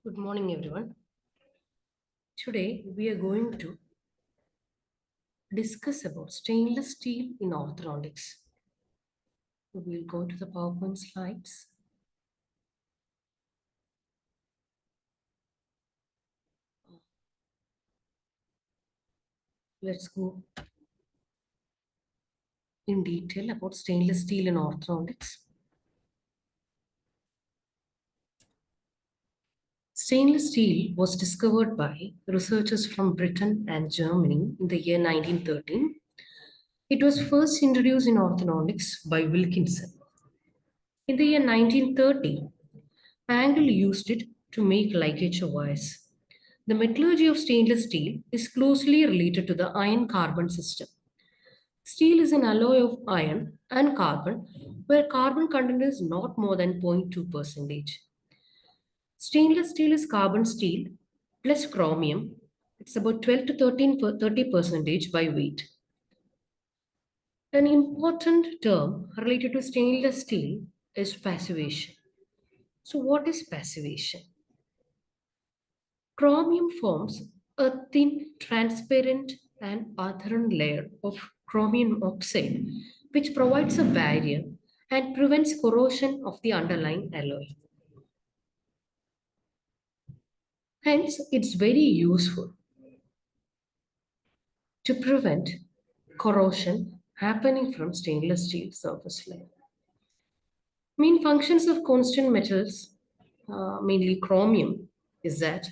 Good morning, everyone. Today we are going to discuss about stainless steel in orthodontics. We'll go to the PowerPoint slides. Let's go in detail about stainless steel in orthodontics. Stainless steel was discovered by researchers from Britain and Germany in the year 1913. It was first introduced in orthodontics by Wilkinson. In the year 1930, Angle used it to make ligature wires. The metallurgy of stainless steel is closely related to the iron-carbon system. Steel is an alloy of iron and carbon, where carbon content is not more than 0.2%. Stainless steel is carbon steel plus chromium. It's about 12 to 30% by weight. An important term related to stainless steel is passivation. So what is passivation? Chromium forms a thin, transparent, and adherent layer of chromium oxide, which provides a barrier and prevents corrosion of the underlying alloy. Hence, it's very useful to prevent corrosion happening from stainless steel surface layer. Main functions of constant metals, mainly chromium, is that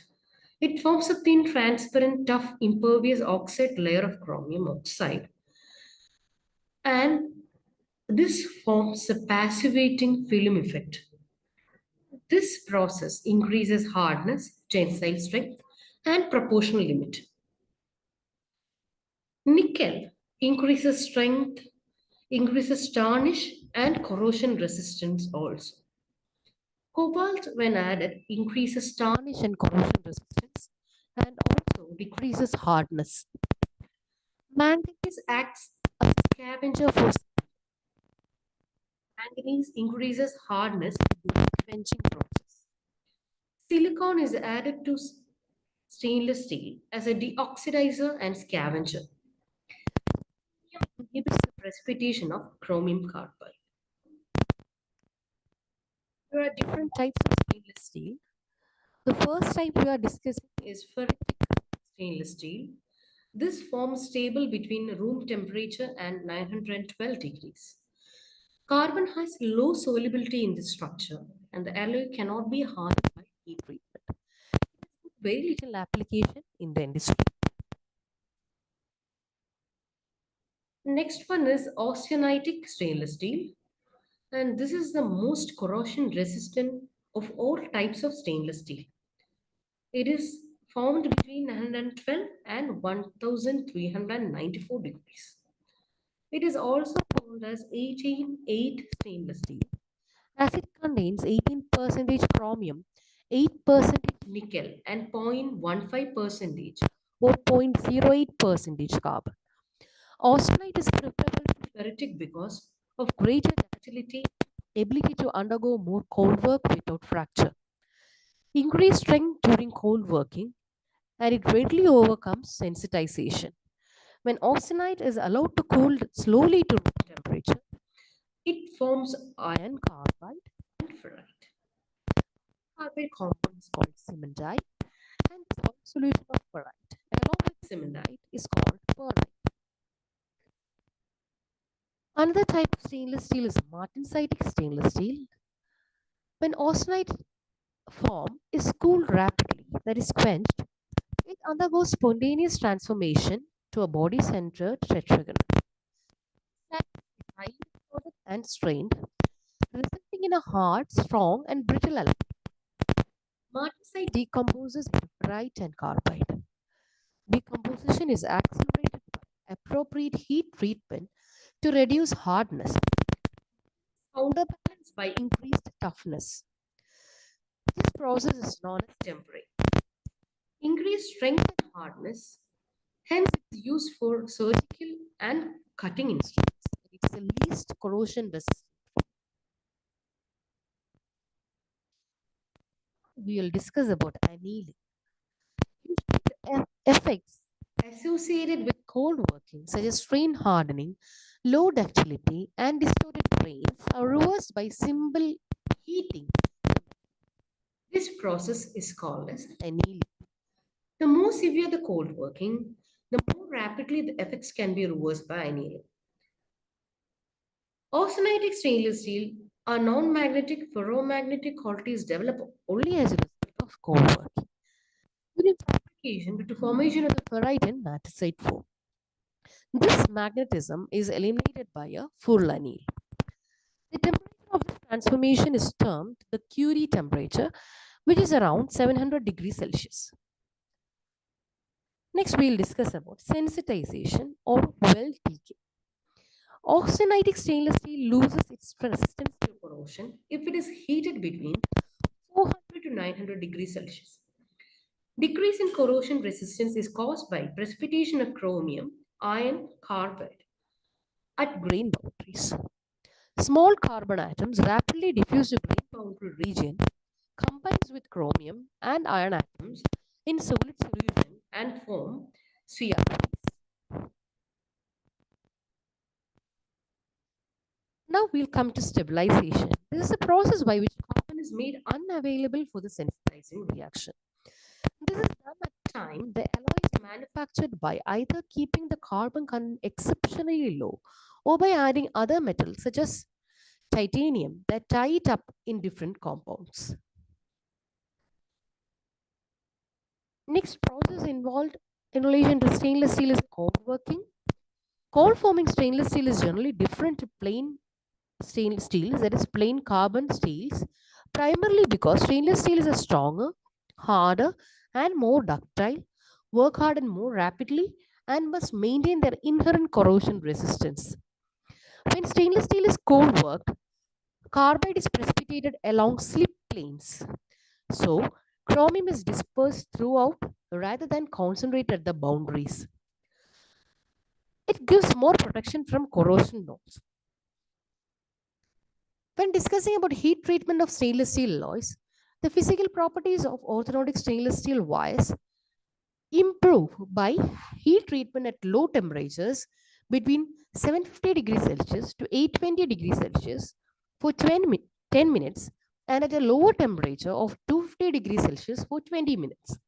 it forms a thin, transparent, tough, impervious oxide layer of chromium oxide, and this forms a passivating film effect. This process increases hardness, tensile strength, and proportional limit. Nickel increases strength, increases tarnish, and corrosion resistance also. Cobalt, when added, increases tarnish and corrosion resistance and also decreases hardness. Manganese acts as a scavenger for manganese increases hardness during quenching process. Silicon is added to stainless steel as a deoxidizer and scavenger. It inhibits the precipitation of chromium carbide. There are different types of stainless steel. The first type we are discussing is ferritic stainless steel. This forms stable between room temperature and 912 degrees. Carbon has low solubility in this structure and the alloy cannot be hardened by heat treatment. Very little application in the industry. Next one is austenitic stainless steel, and this is the most corrosion resistant of all types of stainless steel. It is formed between 912 and 1394 degrees. It is also called as 18-8 stainless steel as it contains 18% chromium, 8% nickel, and 0.15% or 0.08% carbon. Austenite is preferable to ferritic because of greater ductility, ability to undergo more cold work without fracture, increased strength during cold working, and it readily overcomes sensitization. When austenite is allowed to cool slowly to room temperature, it forms iron carbide and ferrite. Carbide compound is called cementite, and the salt solution of ferrite along with cementite is called pearlite. Another type of stainless steel is martensitic stainless steel. When austenite form is cooled rapidly, that is quenched, it undergoes spontaneous transformation to a body-centered tetragon. That is highly coated and strained, resulting in a hard, strong, and brittle alloy. Martensite decomposes into ferrite and carbide. Decomposition is accelerated by appropriate heat treatment to reduce hardness, counterbalanced by increased toughness. This process is known as tempering. Increased strength and hardness, hence it's used for surgical and cutting instruments. It's the least corrosion resistant. we will discuss about annealing. Effects associated with cold working, such as strain hardening, low ductility, and distorted grains, are reversed by simple heating. This process is called as Annealing. the more severe the cold working, the more rapidly the effects can be reversed by annealing. Austenitic stainless steel are non-magnetic ferromagnetic qualities develop Only as a result of cold working. during fabrication due to formation of the Ferrite and martensite form. This magnetism is eliminated by a full anneal. The temperature of this transformation is termed the Curie temperature, which is around 700 degrees Celsius. Next, we'll discuss about sensitization or weld decay. Austenitic stainless steel loses its resistance to corrosion if it is heated between 400 to 900 degrees Celsius. Decrease in corrosion resistance is caused by precipitation of chromium iron carbide at grain boundaries. Small carbon atoms rapidly diffuse to grain boundary region, combines with chromium and iron atoms in solid solution and form sphere. Now we'll come to stabilization. This is a process by which carbon is made unavailable for the sensitizing reaction. This is done at the time the alloy is manufactured by either keeping the carbon content exceptionally low or by adding other metals such as titanium that tie it up in different compounds. Next process involved in relation to stainless steel is cold working. Cold forming stainless steel is generally different to plain stainless steels, that is plain carbon steels, primarily because stainless steel is a stronger, harder, and more ductile, work harden more rapidly, and must maintain their inherent corrosion resistance. When stainless steel is cold worked, carbide is precipitated along slip planes. So, chromium is dispersed throughout rather than concentrated at the boundaries. It gives more protection from corrosion nodes. When discussing about heat treatment of stainless steel alloys, the physical properties of orthodontic stainless steel wires improve by heat treatment at low temperatures between 750 degrees Celsius to 820 degrees Celsius for 10 minutes and at a lower temperature of 250 degrees Celsius for 20 minutes.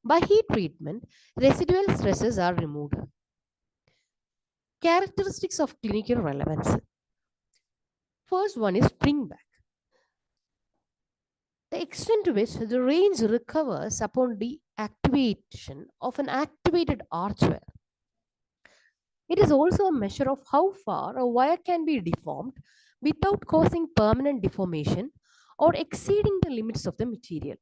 By heat treatment, residual stresses are removed. Characteristics of clinical relevance. First one is spring back. The extent to which the range recovers upon deactivation of an activated archware. It is also a measure of how far a wire can be deformed without causing permanent deformation or exceeding the limits of the material.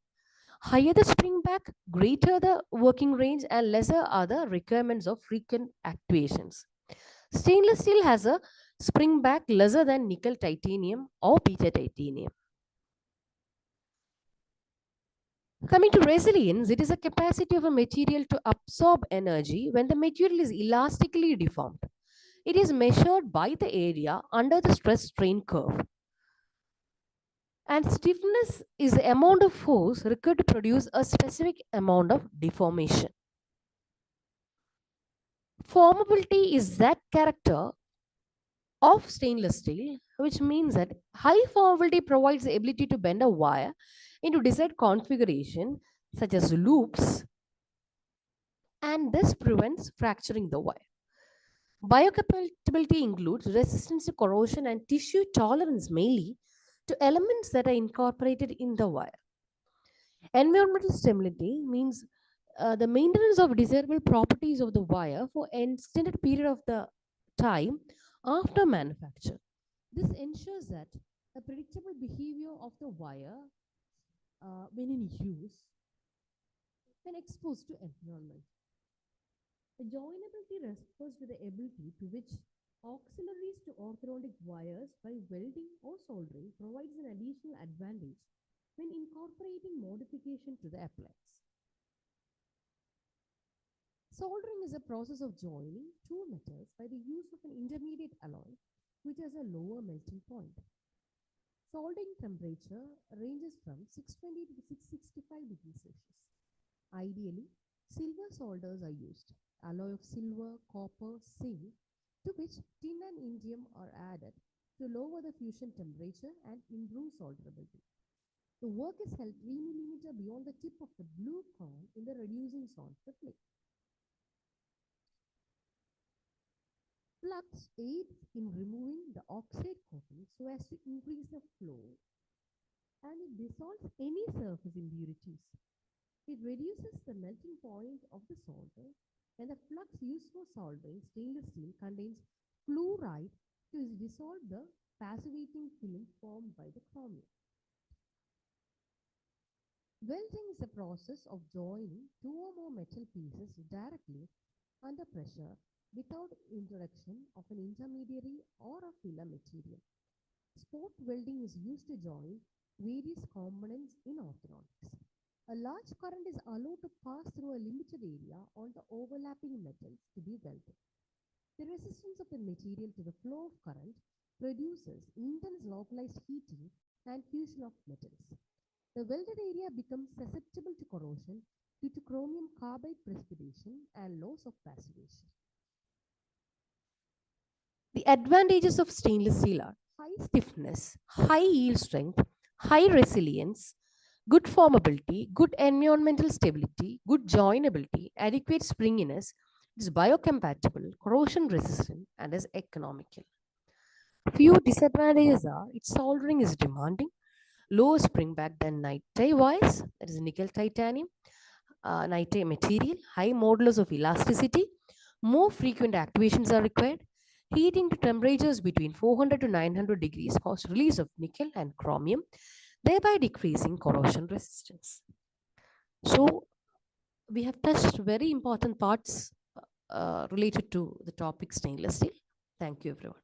Higher the spring back, greater the working range, and lesser are the requirements of frequent activations. Stainless steel has a spring back lesser than nickel titanium or beta titanium. Coming to resilience, it is a capacity of a material to absorb energy when the material is elastically deformed. It is measured by the area under the stress strain curve. And stiffness is the amount of force required to produce a specific amount of deformation. Formability is that character of stainless steel, which means that high formability provides the ability to bend a wire into desired configuration, such as loops, and this prevents fracturing the wire. Biocompatibility includes resistance to corrosion and tissue tolerance mainly to elements that are incorporated in the wire. Environmental stability means the maintenance of desirable properties of the wire for an extended period of the time after manufacture. This ensures that a predictable behavior of the wire when in use when exposed to environment. The joinability refers to the ability to which auxiliaries to orthodontic wires by welding or soldering provides an additional advantage when incorporating modification to the appliance. Soldering is a process of joining two metals by the use of an intermediate alloy which has a lower melting point. Soldering temperature ranges from 620 to 665 degrees Celsius. Ideally, silver solders are used, alloy of silver, copper, zinc, to which tin and indium are added to lower the fusion temperature and improve solderability. The work is held 3 mm beyond the tip of the blue cone in the reducing zone of the plate. Flux aids in removing the oxide coating so as to increase the flow, and it dissolves any surface impurities. It reduces the melting point of the solder, and the flux used for soldering stainless steel contains fluoride to dissolve the passivating film formed by the chromium. Welding is a process of joining two or more metal pieces directly under pressure without introduction of an intermediary or a filler material. Spot welding is used to join various components in orthodontics. A large current is allowed to pass through a limited area on the overlapping metals to be welded. The resistance of the material to the flow of current produces intense localized heating and fusion of metals. The welded area becomes susceptible to corrosion due to chromium carbide precipitation and loss of passivation. The advantages of stainless steel are high stiffness, high yield strength, high resilience, good formability, good environmental stability, good joinability, adequate springiness, it is biocompatible, corrosion resistant, and is economical. Few disadvantages are its soldering is demanding, lower spring back than night-tie wires, that is nickel titanium, night-tie material, high modulus of elasticity, more frequent activations are required. Heating to temperatures between 400 to 900 degrees cause release of nickel and chromium, thereby decreasing corrosion resistance. So, we have touched very important parts related to the topic stainless steel. Thank you, everyone.